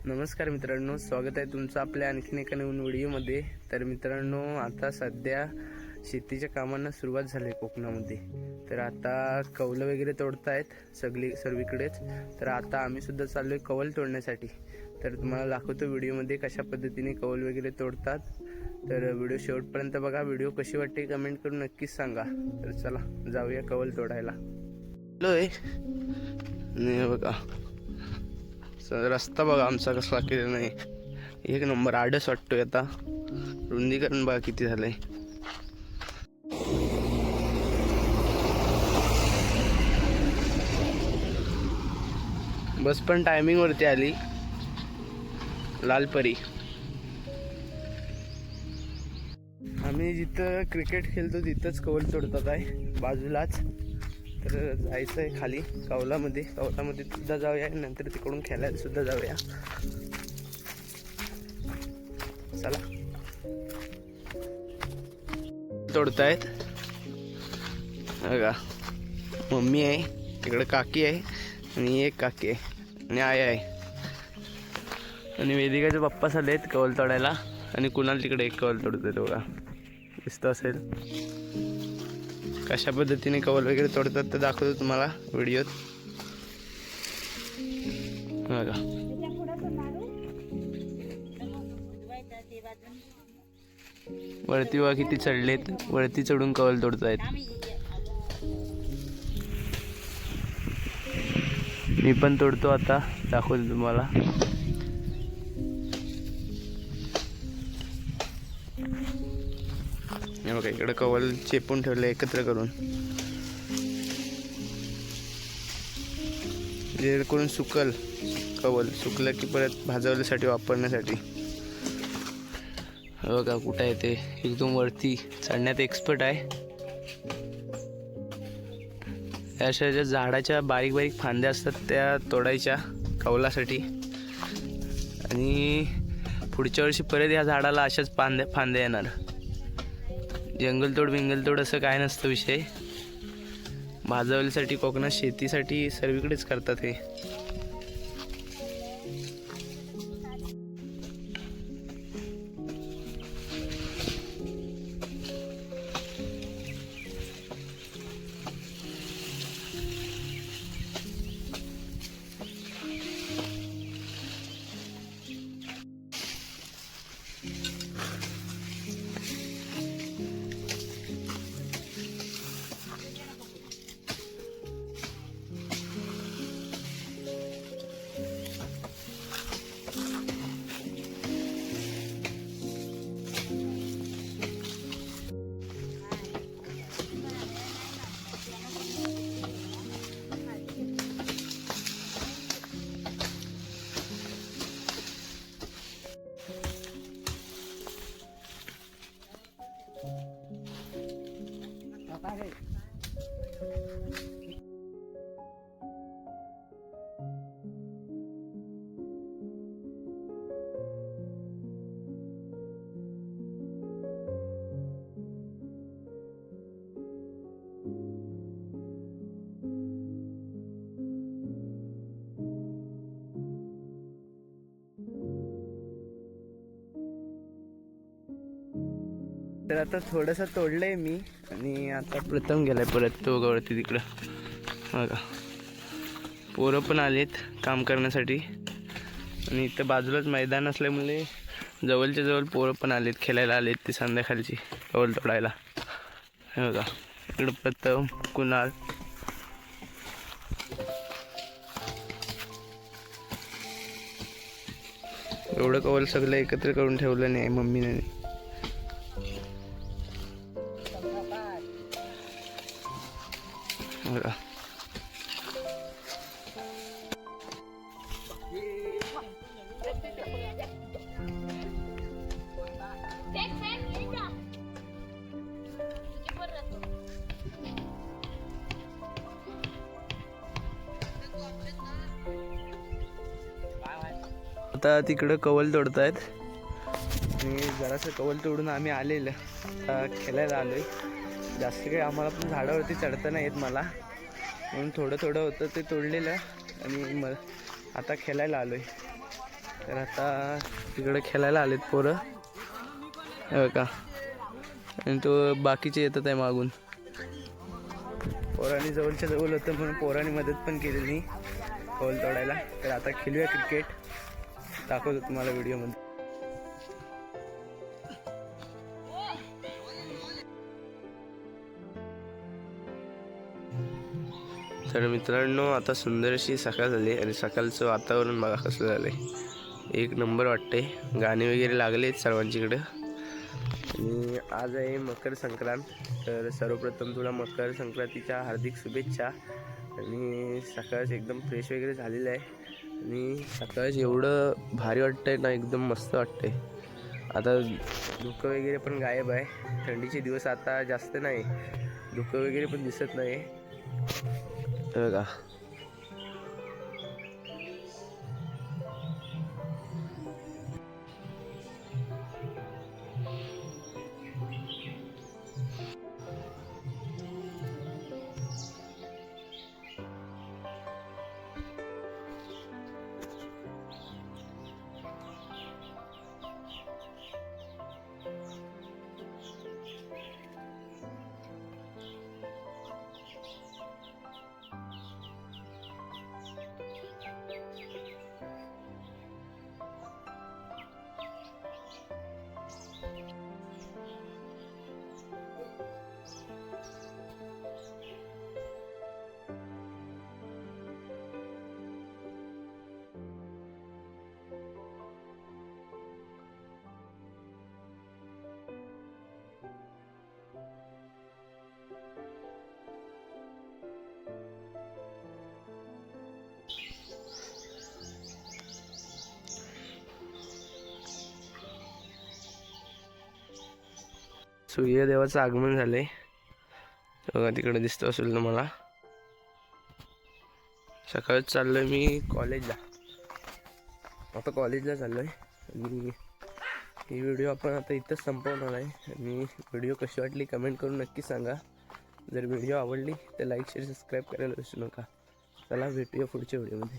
नमस्कार मित्रांनो, स्वागत आहे तुमचं आपल्या आणखीन एका नवीन व्हिडिओमध्ये। तर मित्रांनो, आता सध्या शेतीच्या कामांना सुरुवात झाली कोकणामध्ये। तर आता कौल वगैरे तोडतायत सर्वीकडेच। तर आता आम्ही सुद्धा चाललोय कौल तोडण्यासाठी। तर तुम्हाला दाखवतो व्हिडिओमध्ये कशा पद्धतीने कौल वगैरे तोडतात। तर व्हिडिओ शेवटपर्यंत बघा। व्हिडिओ कशी वाटते कमेंट करून नक्कीच सांगा। तर चला जाऊया कौल तोडायला। बघा रस्ता बघा आमचा कसला केला नाही, एक नंबर आडस वाटतोय। आता रुंदीकरण बघा किती झालंय। बस पण टायमिंग वरती आली, लालपरी। आम्ही जिथं क्रिकेट खेळतो तिथंच कौल तोडतात आहे, बाजूलाच। तर जायचं आहे खाली कौलामध्ये सुद्धा जाऊया, नंतर तिकडून खेळायला सुद्धा जाऊया। चला तोडतायत बघा। मम्मी आहे तिकडे, काकी आहे आणि एक काकी आहे आणि आई आहे आणि वेदिकाचे पप्पा चालले आहेत कौल तोडायला। आणि कुणाल तिकडे एक कौल तोडतोय बघा, दिसत असेल। कशा पद्धतीने कौल वगैरे तोडतात ते दाखवतो तुम्हाला व्हिडिओत बघा। वरती बघा किती चढलेत, वरती चढून कौल तोडतायत। मी पण तोडतो आता, दाखवतो तुम्हाला। हे बघा इकडे कौल चेपून ठेवले एकत्र करून, जेणेकरून सुकल कौल, सुकलं की परत भाजवण्यासाठी वापरण्यासाठी। बघा कुठं आहे ते, एकदम वरती चढण्यात एक्सपर्ट आहे। अशा ज्या झाडाच्या बारीक बारीक फांद्या असतात त्या तोडायच्या कौलासाठी, आणि पुढच्या वर्षी परत या झाडाला अशाच फांद्या येणार। जंगलतोड असं काय नसतं विषय, भाजवण्यासाठी कोकणात शेतीसाठी सर्वीकडेच करतात हे। तर आता थोडंसं तोडलंय मी, आणि आता प्रथम गेलाय परत तो गवळती तिकडं बघा। पोरं पण आलेत काम करण्यासाठी, आणि इथं बाजूलाच मैदान असल्यामुळे जवळच्या जवळ पोरं पण आलेत, खेळायला आलेत ते संध्याकाळची कौल तोडायला। हे बघा इकडं प्रथम, कुणाल, एवढं कौल सगळं एकत्र करून ठेवलं नाही मम्मीने। बघा आता तिकडं कौल तोडतायत, आणि जरासं कौल तोडून आम्ही आलेलं खेळायला आलोय। जास्त काही आम्हाला पण झाडावरती चढता नाही येत मला, म्हणून थोडं थोडं होतं ते तोडलेलं, आणि आता खेळायला आलोय। तर आता तिकडे खेळायला आलेत पोरं हे बघा, आणि तो बाकीचे येतात आहे मागून. पोरांनी जवळच्या जवळ होतं म्हणून पोरांनी मदत पण केलेली बॉल तोडायला. तर आता खेळूया क्रिकेट, दाखवतो तुम्हाला व्हिडिओमध्ये. तर मित्रांनो, आता सुंदर अशी सकाळ झाली आणि सकाळचं वातावरण बघा कसं झालंय, एक नंबर वाटते. गाणे वगैरे लागलेत सर्वांच्याकडं. आणि आज आहे मकर संक्रांत. तर सर्वप्रथम तुला मकर संक्रांतीच्या हार्दिक शुभेच्छा. आणि सकाळच एकदम फ्रेश वगैरे झालेलं आहे आणि सकाळच एवढं भारी वाटतंय ना, एकदम मस्त वाटतंय. आता धुकं वगैरे पण गायब आहे. थंडीचे दिवस आता जास्त नाही, धुकं वगैरे पण दिसत नाही बघा. सूर्यदेवाचं आगमन झालंय बघा, तिकडे दिसत असेल तुम्हाला. सकाळच चाललोय मी कॉलेजला, आता कॉलेजला चाललोय. आणि ही व्हिडिओ आपण आता इथंच संपवणार आहे. आणि व्हिडिओ कशी वाटली कमेंट करून नक्की सांगा. जर व्हिडिओ आवडली तर लाईक शेअर सबस्क्राईब करायला विसरू नका. चला भेटूया पुढच्या व्हिडिओमध्ये.